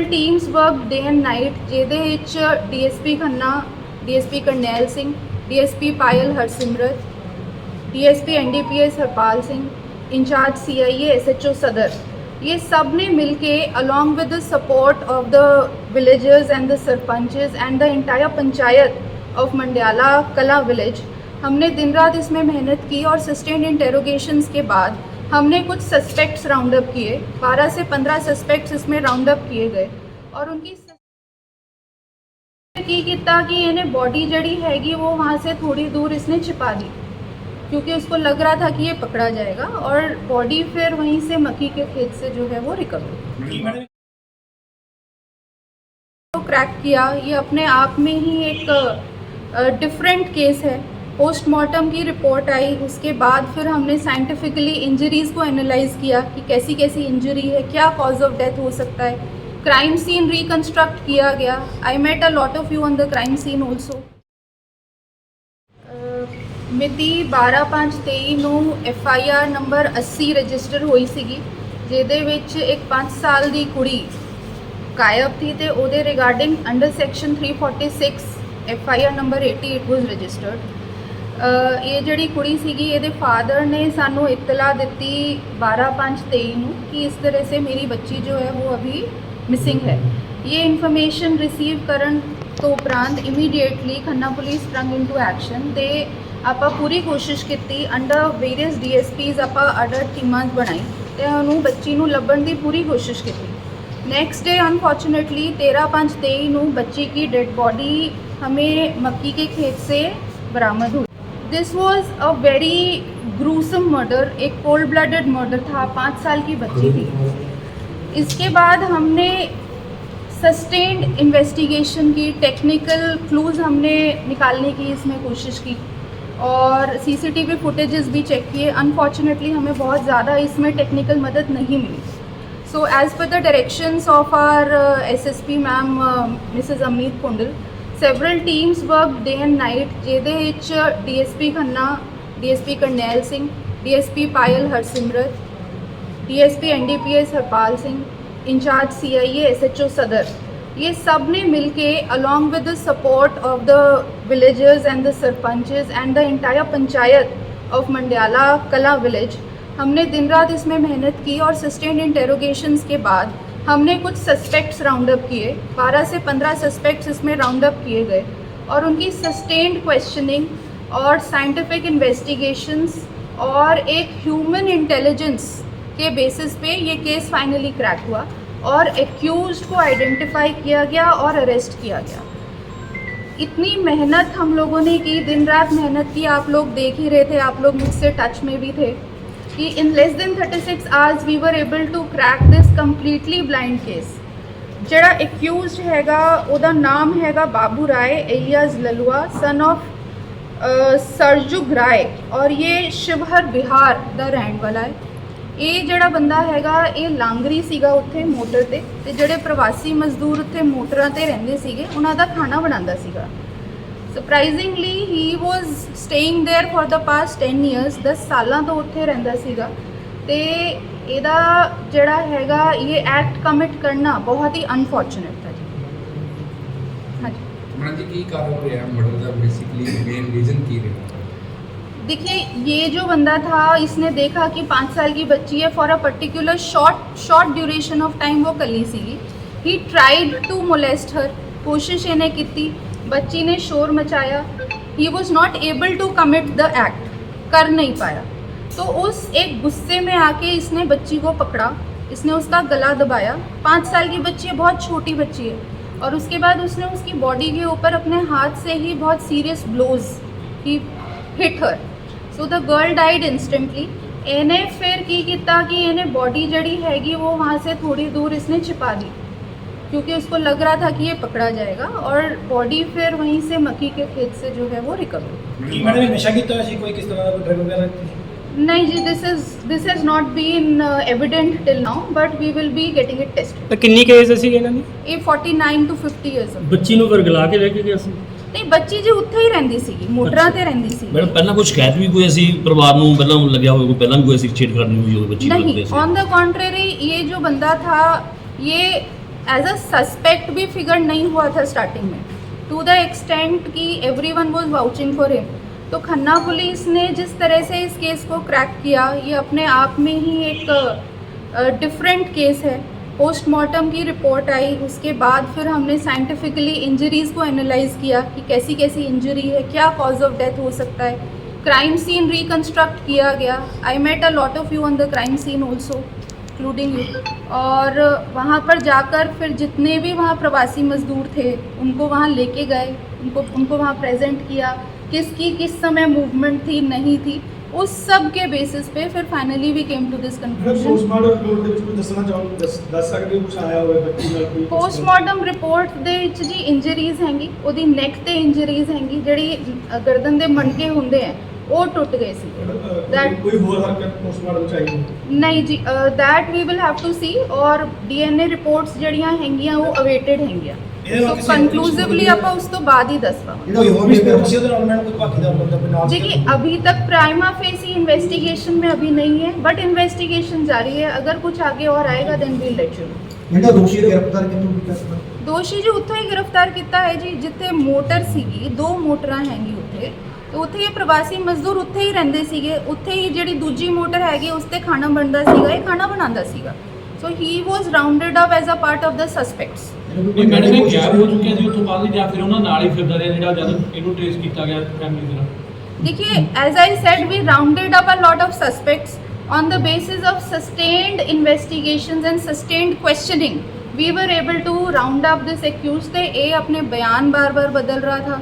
teams worked day and night, ਜਿਹਦੇ ਵਿੱਚ DSP Khanna, DSP Karnail Singh, DSP Payal Harsimrat, DSP NDPS Harpal Singh, incharge CIA SHO सदर, ये सब ने मिलके along with the support of the villagers and the sarpanches and the entire panchayat of मंडियाला कला village, हमने दिन रात इसमें मेहनत की और सस्टेन्ड इंटेरोगेशंस के बाद हमने कुछ सस्पेक्ट्स राउंड अप किए। 12 से 15 सस्पेक्ट्स इसमें राउंड अप किए गए और उनकी की किया कि इन्हें बॉडी जड़ी हैगी वो वहाँ से थोड़ी दूर इसने छिपा दी, क्योंकि उसको लग रहा था कि ये पकड़ा जाएगा, और बॉडी फिर वहीं से मक्की के खेत से जो है वो रिकवर तो क्रैक किया। ये अपने आप में ही एक डिफरेंट केस है। पोस्टमार्टम की रिपोर्ट आई, उसके बाद फिर हमने साइंटिफिकली इंजरीज़ को एनालाइज किया कि कैसी कैसी इंजरी है, क्या कॉज ऑफ डेथ हो सकता है। क्राइम सीन रिकन्स्ट्रक्ट किया गया। I met a lot of you on the crime scene also. मिति 12/5/23 ਨੂੰ FIR ਨੰਬਰ 80 ਰਜਿਸਟਰ ਹੋਈ ਸੀਗੀ, ਜਿਹਦੇ ਵਿੱਚ ਇੱਕ 5 ਸਾਲ ਦੀ ਕੁੜੀ ਗਾਇਬ ਥੀ ਤੇ ਉਹਦੇ regarding under section 346 FIR number 80 it was registered. ਇਹ ਜਿਹੜੀ ਕੁੜੀ ਸੀਗੀ ਇਹਦੇ फादर ने ਸਾਨੂੰ इत्तला ਦਿੱਤੀ 12/5/23 ਨੂੰ कि इस तरह से मेरी बच्ची जो है वो अभी मिसिंग है। ये इन्फॉर्मेशन रिसीव करन तो उपरांत immediately Khanna police sprung into action ते ਆਪਾਂ पूरी कोशिश की अंडर वेरियस DSPs ਆਪਾਂ अडर टीमां बनाई ਤੇ ਉਹਨੂੰ ਬੱਚੀ ਨੂੰ ਲੱਭਣ ਦੀ पूरी कोशिश की। नेक्स्ट डे अनफॉर्चुनेटली 13/5/23 ਨੂੰ बच्ची की डेड बॉडी हमें मक्की के खेत से बरामद हुई। This was a very gruesome murder, एक कोल्ड ब्लडेड मर्डर था। 5 साल की बच्ची थी। इसके बाद हमने सस्टेन्ड इन्वेस्टिगेशन की, टेक्निकल क्लूज़ हमने निकालने की इसमें कोशिश की और CCTV फुटेजेस भी चेक किए। अनफॉर्चुनेटली हमें बहुत ज़्यादा इसमें टेक्निकल मदद नहीं मिली। So as per the directions of our SSP ma'am Mrs Amit Kundal, several teams work day and night, ਜਿਹਦੇ ਵਿੱਚ DSP Khanna, DSP Karnail Singh, DSP Payal Harsimrat, DSP NDPS Harpal Singh, incharge CIA SHO सदर, ये सब ने मिलके along with the support of the villagers and the sarpanches and the entire panchayat of मंडियाला कला village, हमने दिन रात इसमें मेहनत की और सस्टेन्ड इंटेरोगेशंस के बाद हमने कुछ सस्पेक्ट्स राउंड अप किए। 12 से 15 सस्पेक्ट्स इसमें राउंड अप किए गए और उनकी सस्टेन्ड क्वेश्चनिंग और साइंटिफिक इन्वेस्टिगेशंस और एक ह्यूमन इंटेलिजेंस के बेसिस पे ये केस फाइनली क्रैक हुआ और एक्यूज्ड को आइडेंटिफाई किया गया और अरेस्ट किया गया। इतनी मेहनत हम लोगों ने की, दिन रात मेहनत की, आप लोग देख ही रहे थे, आप लोग मुझसे टच में भी थे कि in less than 36 hours we were able to crack this completely blind case. ਜਿਹੜਾ एक्यूज्ड हैगा ਉਹਦਾ नाम हैगा बाबू राय alias Lalua, son of Sarjug राय, और ये शिवहर बिहार ਦਾ ਰਹਿਣ ਵਾਲਾ है। ਇਹ ਜਿਹੜਾ ਬੰਦਾ ਹੈਗਾ ਇਹ ਲਾਂਗਰੀ ਸੀਗਾ ਉੱਥੇ ਮੋਟਰ ਤੇ ਜਿਹੜੇ ਪ੍ਰਵਾਸੀ ਮਜ਼ਦੂਰ ਉੱਥੇ ਮੋਟਰਾਂ ਤੇ ਰਹਿੰਦੇ ਸੀਗੇ ਉਹਨਾਂ ਦਾ ਖਾਣਾ ਬਣਾਉਂਦਾ ਸੀਗਾ। Surprisingly he was staying there for the past 10 years, 10 ਸਾਲਾਂ ਤੋਂ ਉੱਥੇ ਰਹਿੰਦਾ ਸੀਗਾ ਤੇ ਇਹਦਾ ਜਿਹੜਾ ਹੈਗਾ ਇਹ ਐਕਟ ਕਮਿਟ ਕਰਨਾ ਬਹੁਤ ਹੀ ਅਨਫੋਰਚੂਨੇਟ था जी। हाँ जी मैडम जी, की कारण रहा मर्डर का बेसिकली मेन रीजन की रहा? देखिए, ये जो बंदा था इसने देखा कि 5 साल की बच्ची है, for a particular short duration of time वो कली सीगी। He tried to molest her, कोशिश इन्हें की, बच्ची ने शोर मचाया, he was not able to commit the act, कर नहीं पाया। तो उस एक गुस्से में आके इसने बच्ची को पकड़ा, इसने उसका गला दबाया। 5 साल की बच्ची है, बहुत छोटी बच्ची है, और उसके बाद उसने उसकी बॉडी के ऊपर अपने हाथ से ही बहुत serious blows he hit her. So the girl died instantly. इन्हें फिर की किया कि इन्हें बॉडी जड़ी हैगी वो वहाँ से थोड़ी दूर इसने छिपा दी, क्योंकि उसको लग रहा था कि ये पकड़ा जाएगा, और बॉडी फिर वहीं से मक्की के खेत से जो है वो रिकवर। मैडम नशा किया कोई किस तरह का ड्रग वगैरह? नहीं जी, this has not been evident till now, but we will be getting it tested. तो कितनी केस ਸੀ ਇਹਨਾਂ ਦੀ? ਇਹ 49 to 50 ਇਅਰਸ। ਬੱਚੀ ਨੂੰ ਵਰਗਲਾ ਕੇ ਲੈ ਕੇ ਗਿਆ ਸੀ? ਨਹੀਂ, ਬੱਚੀ ਜੀ ਉੱਥੇ ਹੀ ਰਹਿੰਦੀ ਸੀਗੀ, ਮੋਟਰਾਂ ਤੇ ਰਹਿੰਦੀ ਸੀ। मैडम पहला कोई शिकायत भी कोई ऐसी परिवार ਨੂੰ ਪਹਿਲਾਂ ਲੱਗਿਆ ਹੋਵੇ, ਕੋਈ ਪਹਿਲਾਂ ਵੀ ਕੋਈ ऐसी छेड़खानी हुई हो बच्ची को? नहीं, ऑन द कॉन्ट्रेरी ये जो बंदा था ये एज अ सस्पेक्ट भी फिगर नहीं हुआ था स्टार्टिंग में, टू द एक्सटेंट कि everyone was vouching for him. तो खन्ना पुलिस ने जिस तरह से इस केस को क्रैक किया, ये अपने आप में ही एक डिफरेंट केस है। पोस्टमार्टम की रिपोर्ट आई, उसके बाद फिर हमने साइंटिफिकली इंजरीज़ को एनालाइज किया कि कैसी कैसी इंजरी है, क्या कॉज ऑफ डेथ हो सकता है। क्राइम सीन रिकंस्ट्रक्ट किया गया। I met a lot of you on the crime scene also, including you. और वहाँ पर जाकर फिर जितने भी वहाँ प्रवासी मजदूर थे उनको वहाँ लेके गए, उनको वहाँ प्रेजेंट किया, किसकी किस समय मूवमेंट थी नहीं थी, उस सब के बेसिस पे फिर finally we came to this conclusion. Postmortem report ਦੇ ਵਿੱਚ ਕੋਈ ਦੱਸਣਾ ਚਾਹੋਗੇ, ਦੱਸ ਸਕਦੇ ਹੋ ਕੁਝ ਆਇਆ ਹੋਵੇ ਬੱਚੀ ਨਾਲ ਕੋਈ? ਪੋਸਟਮਾਰਟਮ ਰਿਪੋਰਟ ਦੇ ਵਿੱਚ ਜੀ ਇੰਜਰੀਜ਼ ਹੈਗੀ, ਉਹਦੀ ਨੈਕ ਤੇ ਇੰਜਰੀਜ਼ ਹੈਗੀ, ਜਿਹੜੀ ਗਰਦਨ ਦੇ ਮਣਕੇ ਹੁੰਦੇ ਆ ਉਹ ਟੁੱਟ ਗਏ ਸੀ। That- ਕੋਈ ਹੋਰ ਹਰਕਤ ਪੋਸਟਮਾਰਟਮ ਚਾਹੀਦੀ? ਨਹੀਂ ਜੀ, that we will have to see. ਔਰ ਡੀਐਨਏ ਰਿਪੋਰਟਸ ਜਿਹੜੀਆਂ ਹੈਗੀਆਂ ਉਹ ਅਵੇਟਡ ਹੈਗੀਆਂ, ਇਹਦੇ ਨਾਲ ਸੋ ਕਿਸੇ ਕੰਕਲੂਸਿਵਲੀ ਆਪਾਂ ਉਸ ਤੋਂ ਬਾਅਦ ਹੀ ਦੱਸ ਪਾਵਾਂਗੇ। ਕੋਈ ਹੋਰ ਵੀ ਕਿਸੇ ਦੇ ਨਾਲ ਕੋਈ ਭਾਗੀਦਾਰ ਬੰਦਾ ਕੋਈ ਨਾਲ? देखिए अभी तक प्राइमा फेसी इन्वेस्टिगेशन में अभी नहीं है, बट इन्वेस्टिगेशन जारी है। अगर कुछ आगे और आएगा then we'll let you know. ਜਿਹੜਾ ਦੋਸ਼ੀ ਨੂੰ ਗ੍ਰਿਫਤਾਰ ਕਿੱਥੋਂ ਕੀਤਾ ਸੀ? ਦੋਸ਼ੀ ਜੀ ਉੱਥੋਂ ਹੀ ਗ੍ਰਿਫਤਾਰ ਕੀਤਾ ਹੈ ਜੀ, ਜਿੱਥੇ ਮੋਟਰ ਸੀਗੀ, 2 ਮੋਟਰਾਂ ਹੈਗੀ ਉੱਥੇ, ਤੇ ਉੱਥੇ ਇਹ ਪ੍ਰਵਾਸੀ ਮਜ਼ਦੂਰ ਉੱਥੇ ਹੀ ਰਹਿੰਦੇ ਸੀਗੇ। ਉੱਥੇ ਹੀ ਜਿਹੜੀ ਦੂਜੀ ਮੋਟਰ ਹੈਗੀ ਉਸ ਤੇ ਖਾਣਾ ਬਣਦਾ ਸੀਗਾ, ਇਹ ਖਾਣਾ ਬਣਾਉਂਦਾ ਸੀਗਾ। So he was rounded up as a part of the suspects. ਇਹ ਮੈਡਮ ਇਹ ਗੈਪ ਹੋ ਚੁੱਕਿਆ ਸੀ ਉੱਥੋਂ ਬਾਅਦ ਜਾਂ ਫਿਰ ਉਹਨਾਂ ਨਾਲ ਹੀ ਫਿਰਦਾ ਰਿਹਾ ਜਿਹੜਾ ਜਦ ਇਹਨੂੰ ਟ੍ਰੇਸ ਕੀਤਾ ਗਿਆ ਫੈਮਿਲੀ ਦੇ ਨਾਲ? देखिए, as I said, we rounded up a lot of suspects on the basis of sustained investigations and sustained questioning we were able to round up this accused। ਤੇ ਇਹ ਆਪਣੇ ਬਿਆਨ ਬਾਰ-ਬਾਰ ਬਦਲ ਰਹਾ था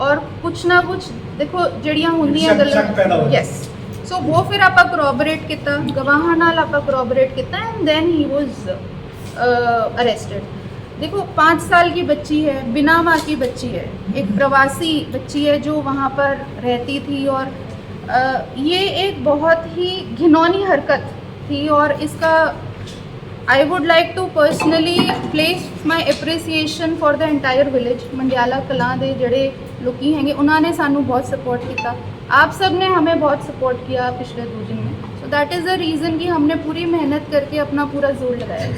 और ਕੁਛ ਨਾ ਕੁਛ ਦੇਖੋ ਜਿਹੜੀਆਂ ਹੁੰਦੀਆਂ ਸ਼ੱਕ ਪੈਦਾ ਹੋ ਗਿਆ। ਯੈਸ, ਸੋ ਉਹ ਫਿਰ ਆਪਾਂ ਕਰੋਬੋਰੇਟ ਕੀਤਾ, ਗਵਾਹਾਂ ਨਾਲ ਆਪਾਂ ਕਰੋਬੋਰੇਟ ਕੀਤਾ and then he was arrested. देखो 5 साल की बच्ची है, बिना माँ की बच्ची है, एक प्रवासी बच्ची है जो वहाँ पर रहती थी, और ये एक बहुत ही घिनौनी हरकत थी। और इसका I would like to personally place my appreciation for the entire village. Mandiala Kalan दे जड़े लोग हैंगे उन्होंने सानू बहुत सपोर्ट किया, आप सब ने हमें बहुत सपोर्ट किया पिछले 2 दिन में। So that is the reason कि हमने पूरी मेहनत करके अपना पूरा जोर लगाया।